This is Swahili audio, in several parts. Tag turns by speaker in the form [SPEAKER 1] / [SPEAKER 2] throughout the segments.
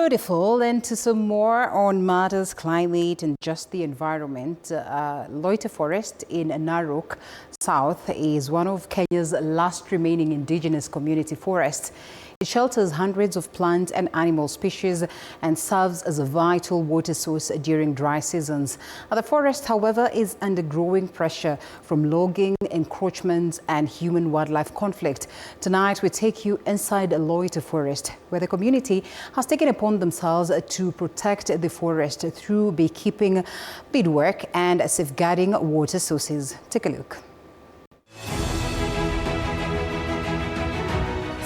[SPEAKER 1] Beautiful. And to some more on matters climate and just the environment, Loita Forest in Narok South is one of Kenya's last remaining indigenous community forests. It shelters hundreds of plant and animal species and serves as a vital water source during dry seasons. The forest, however, is under growing pressure from logging, encroachment and human-wildlife conflict. Tonight, we take you inside Loita Forest, where the community has taken upon themselves to protect the forest through beekeeping, beadwork and safeguarding water sources. Take a look.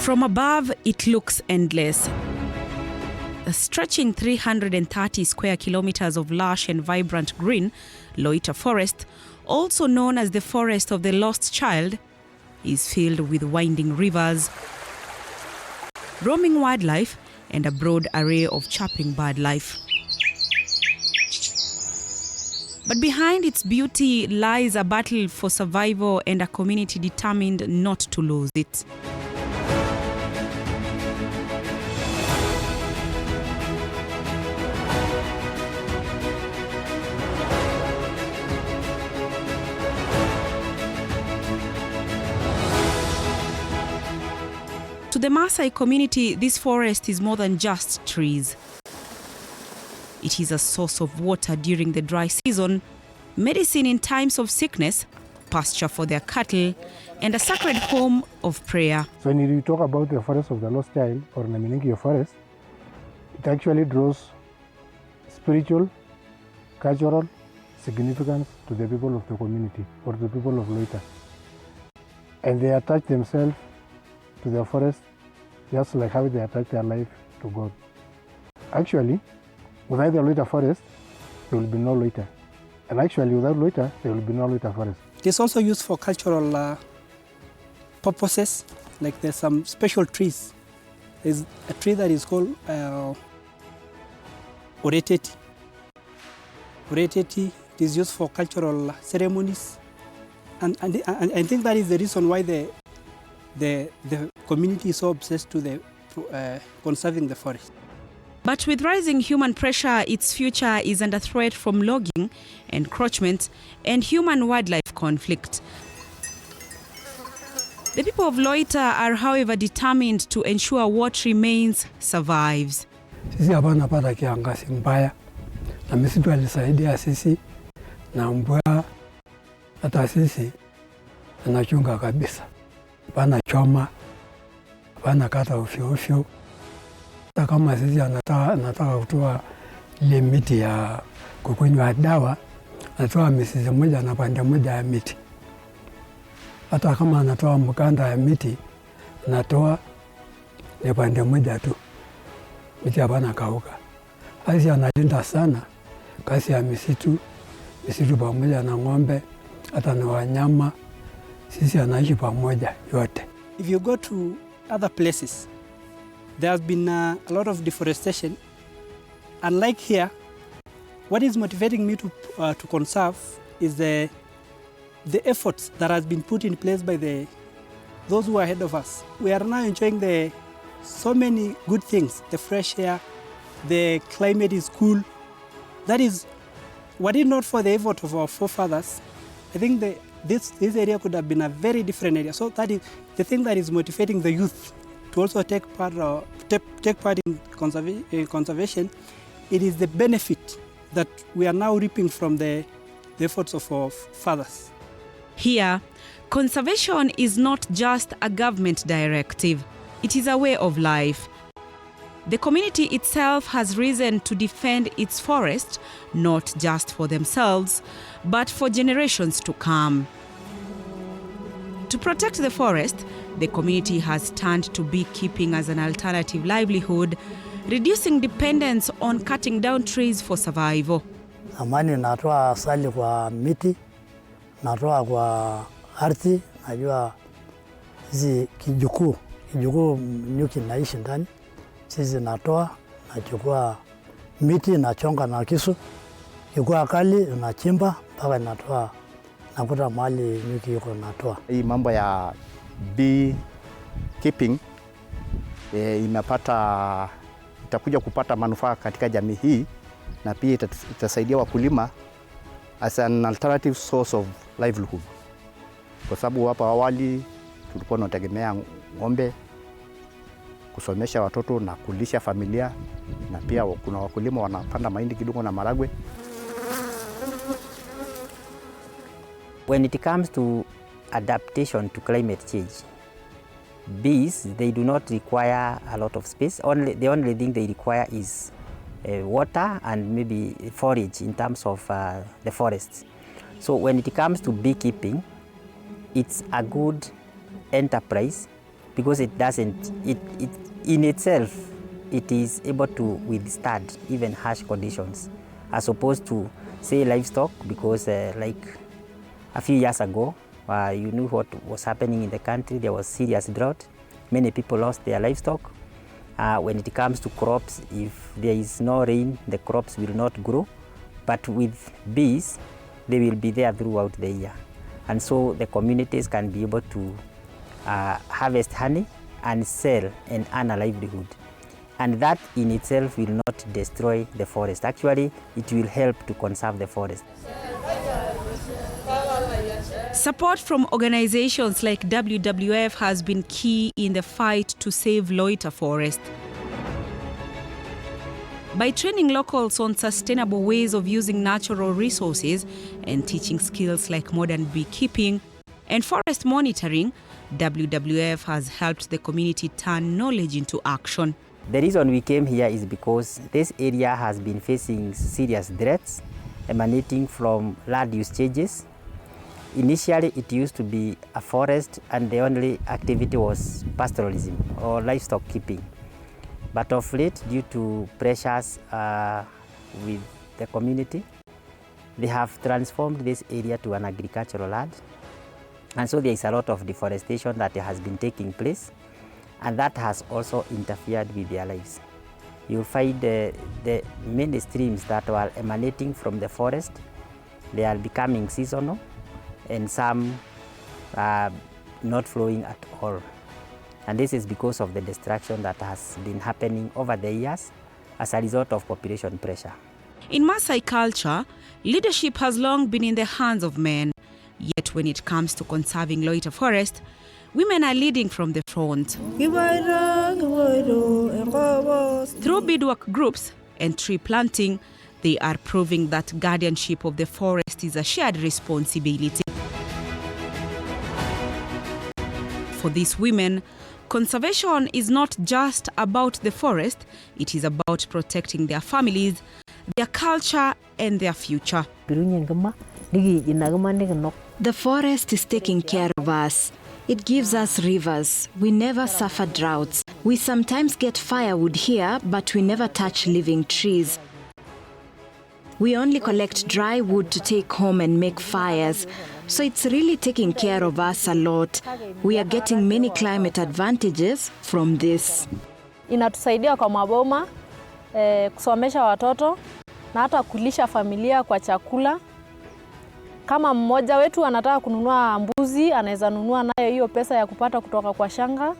[SPEAKER 2] From above, it looks endless. Stretching 330 square kilometers of lush and vibrant green, Loita Forest, also known as the Forest of the Lost Child, is filled with winding rivers, roaming wildlife, and a broad array of chirping bird life. But behind its beauty lies a battle for survival and a community determined not to lose it. To the Maasai community, this forest is more than just trees. It is a source of water during the dry season, medicine in times of sickness, pasture for their cattle, and a sacred home of prayer.
[SPEAKER 3] So when you talk about the Forest of the Lost Child or Naminenki Forest, it actually draws spiritual, cultural significance to the people of the community or the people of Loita. And they attach themselves to the forest just like how they attach their life to God. Actually, without the Loita Forest, there will be no Loita. And actually, without Loita, there will be no Loita Forest.
[SPEAKER 4] It is also used for cultural purposes, like there's some special trees. There's a tree that is called Oreteti. Oreteti is used for cultural ceremonies. And I think that is the reason why the community is so obsessed to conserving the forest.
[SPEAKER 2] But with rising human pressure, its future is under threat from logging, encroachment, and human-wildlife conflict. The people of Loita are, however, determined to ensure what remains survives.
[SPEAKER 5] Sisi hapa napata kiangazi mbaya na misitu alisaidia sisi na mbwa hata sisi tunachunga kabisa. Bana choma, bana kata ofyo. Hata kama sisi anataka kutoa ile miti ya kukunywa dawa, anatoa mizizi moja na pande moja ya miti. Hata kama anatoa mkanda ya miti, anatoa ni pande moja tu. Miti hapana kauka. Asi analinda sana kasi ya misitu pamoja na ng'ombe, hata na wanyama. Sisi anaishi pamoja yote.
[SPEAKER 4] If you go to other places, there has been a lot of deforestation. Unlike here, what is motivating me to conserve is the efforts that has been put in place by those who are ahead of us. We are now enjoying so many good things. The fresh air, the climate is cool. That is, were it not for the effort of our forefathers, I think this area could have been a very different area. So that is the thing that is motivating the youth to also take part in conservation. It is the benefit that we are now reaping from the efforts of our fathers.
[SPEAKER 2] Here, conservation is not just a government directive. It is a way of life. The community itself has risen to defend its forest, not just for themselves, but for generations to come. To protect the forest, the community has turned to beekeeping as an alternative livelihood, reducing dependence on cutting down trees for survival.
[SPEAKER 6] Amani natoa asali kwa miti, natoa kwa ardhi, najua hizi kijukuu nyuki naishi ndani. Sisi natoa, nachukua miti, nachonga na kisu, kikuwa kali, nachimba, mpaka natoa, nakuta mahali nyuki yuko natoa.
[SPEAKER 7] Hii mambo ya beekeeping imepata itakuja kupata manufaa katika jamii hii, na pia itasaidia wakulima as an alternative source of livelihood, kwa sababu hapa awali tulikuwa tunategemea ng'ombe kusomesha watoto na kulisha familia, na pia kuna wakulima wanapanda mahindi kidogo na maragwe.
[SPEAKER 8] When it comes to adaptation to climate change, bees, they do not require a lot of space. The only thing they require is water and maybe forage in terms of the forests. So when it comes to beekeeping, it's a good enterprise because it in itself, it is able to withstand even harsh conditions, as opposed to, say, livestock, because like a few years ago, you knew what was happening in the country. There was serious drought. Many people lost their livestock. When it comes to crops, if there is no rain, the crops will not grow. But with bees, they will be there throughout the year. And so the communities can be able to harvest honey and sell and earn a livelihood. And that in itself will not destroy the forest. Actually, it will help to conserve the forest.
[SPEAKER 2] Support from organizations like WWF has been key in the fight to save Loita Forest. By training locals on sustainable ways of using natural resources and teaching skills like modern beekeeping and forest monitoring, WWF has helped the community turn knowledge into action.
[SPEAKER 8] The reason we came here is because this area has been facing serious threats emanating from land use changes. Initially, it used to be a forest and the only activity was pastoralism or livestock keeping. But of late, due to pressures with the community, they have transformed this area to an agricultural land. And so there is a lot of deforestation that has been taking place, and that has also interfered with their lives. You'll find the many streams that were emanating from the forest, they are becoming seasonal, and some are not flowing at all. And this is because of the destruction that has been happening over the years as a result of population pressure.
[SPEAKER 2] In Maasai culture, leadership has long been in the hands of men. Yet when it comes to conserving Loita Forest, women are leading from the front. Through beadwork groups and tree planting, they are proving that guardianship of the forest is a shared responsibility. For these women, conservation is not just about the forest, it is about protecting their families, their culture, and their future.
[SPEAKER 9] The forest is taking care of us. It gives us rivers. We never suffer droughts. We sometimes get firewood here, but we never touch living trees. We only collect dry wood to take home and make fires. So it's really taking care of us a lot. We are getting many climate advantages from this.
[SPEAKER 10] Inatusaidia kwa maboma, kusomesha watoto na hata kulisha familia kwa chakula. Kama mmoja wetu anataka kununua mbuzi, anaweza nunua nayo hiyo pesa ya kupata kutoka kwa shanga.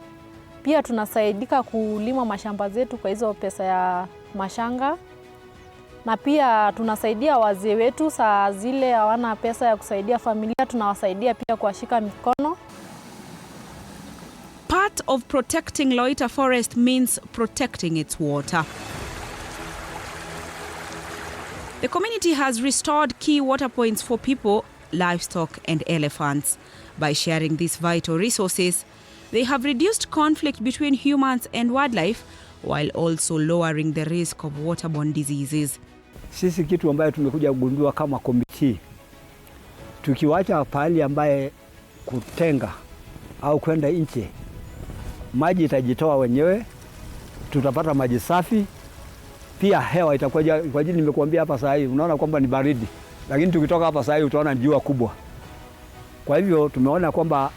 [SPEAKER 10] Pia tunasaidika kulima mashamba zetu kwa hizo pesa ya mashanga. Na pia tunasaidia wazee wetu saa zile hawana pesa ya kusaidia familia, tunawasaidia pia kuwashika mikono.
[SPEAKER 2] Part of protecting Loita Forest means protecting its water. The community has restored key water points for people, livestock, and elephants. By sharing these vital resources, they have reduced conflict between humans and wildlife while also lowering the risk of waterborne diseases.
[SPEAKER 5] Sisi kitu ambayo tumekuja kugundua kama komiti, tukiwacha pahali ambaye kutenga au kwenda nje, maji itajitoa wenyewe, tutapata maji safi, pia hewa itakuwa, kwa ajili nimekuambia hapa saa hii unaona kwamba ni baridi, lakini tukitoka hapa saa hii utaona ni jua kubwa. Kwa hivyo tumeona kwamba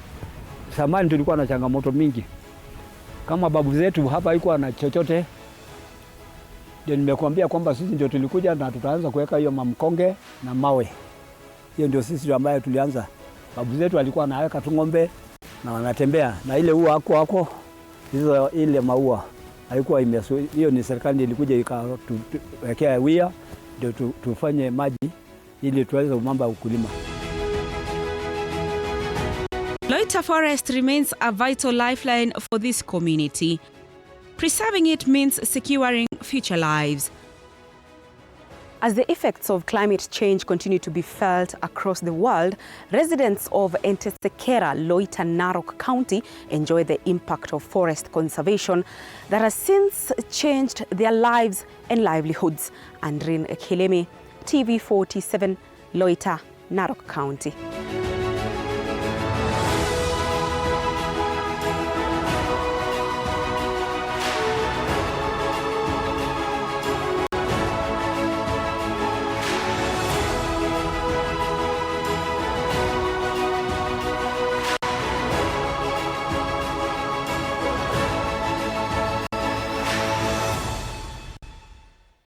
[SPEAKER 5] zamani tulikuwa na changamoto mingi. Kama babu zetu hapa haikuwa na chochote. Ndio nimekuambia kwamba sisi ndio tulikuja na tutaanza kuweka hiyo mamkonge na mawe. Hiyo ndio sisi ambayo tulianza. Babu zetu walikuwa wanaweka tu ng'ombe na wanatembea na ile ua hako hizo ile maua.
[SPEAKER 11] haikuwa hiyo ni serikali ilikuja ikawekea wia ndio tufanye maji ili tuweze mambo ya ukulima.
[SPEAKER 2] Loita Forest remains a vital lifeline for this community. Preserving it means securing future lives.
[SPEAKER 12] As the effects of climate change continue to be felt across the world, residents of Entesekera, Loita, Narok County enjoy the impact of forest conservation that has since changed their lives and livelihoods. Andrin Kilemi, TV 47, Loita, Narok County.